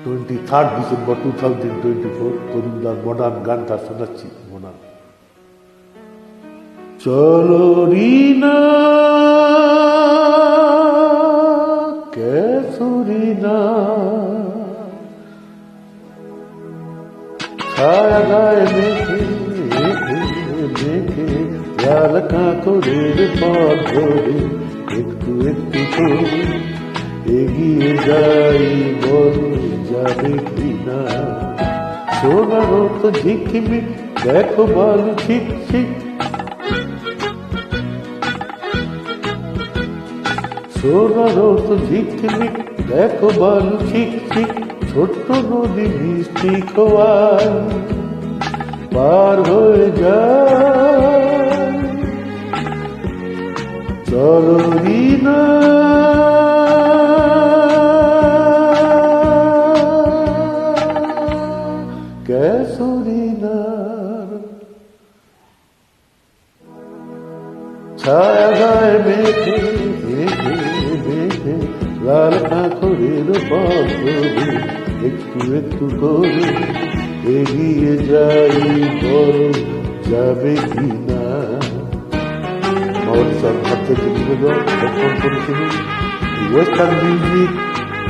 23 December 2024 তরুণদার modern গানটা শোনাচ্ছি। Modern চলো রিনা कैसो रीना छाया गाए मेघे मेघे लाल কাঁকড়ের পথ ধরে একটু একটু করে এগিয়ে যাই বল যাবে কিনা সোনার তো ঝিকমিক দেখো বালু ঠিক ঠিক সোনার তো ঝিকমিক দেখো বালু ঠিক ঠিক ছোট্ট নদী মিষ্টি খোয়ায় পার হয়ে যায় চলো রিনা कैसो रीना छाया गाए मेघे मेघे मेघে লাল কাঁকড়ের পথ ধরে একটু একটু করে এগিয়ে যাই বল যাবে কিনা মহোৎসব সবচেয়ে নিবেদন সক্ষম করেছিলেন ওয়েস্টার্ন মিউজিক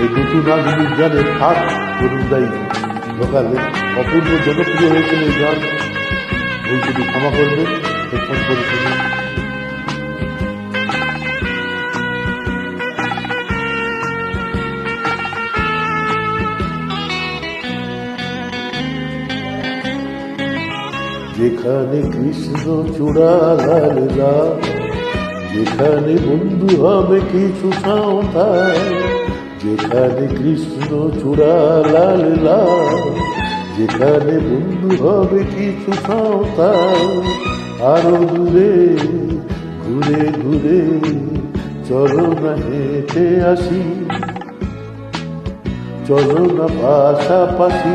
এই নতুন আধুনিক গানের হাত তরুণদায়ী লোকালে অপূর্ব জনপ্রিয় হয়েছিল এই গান ভুলটুকু ক্ষমা করবেন সক্ষম করেছিলেন যেখানে কৃষ্ণ চূড়া লাল লাল যেখানে বন্ধু হবে কিছু সাঁওতাল যেখানে কৃষ্ণ চূড়া লাল লাল যেখানে বন্ধু হবে কিছু সাঁওতাল আরো দূরে ঘুরে ঘুরে চলো না হেঁটে আসি চলো না পাশাপাশি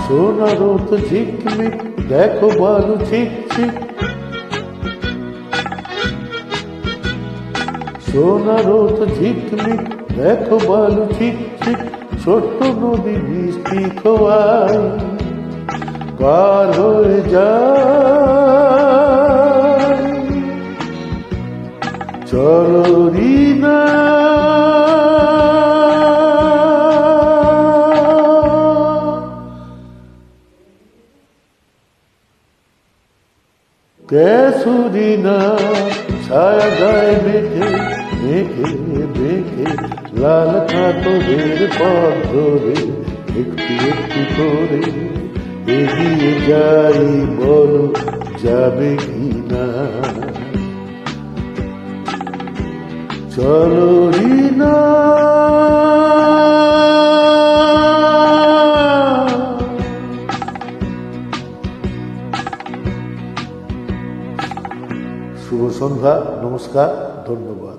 সোনার তো ঝিকমিক দেখো বালু ঠিক ঠিক সোনার তো ঝিকমিক দেখো বালু ঠিক ঠিক ছোট্ট নদী মিষ্টি খোয়ায় পার হয়ে যায় চলো রিনা कैसो रीना छाया गाए मेघे मेघे मेघे লাল কাঁকড়ের পথ ধরে একটু একটু করে এগিয়ে যাই বলো যাবে কিনা চলো রিনা শুভ সন্ধ্যা নমস্কার ধন্যবাদ।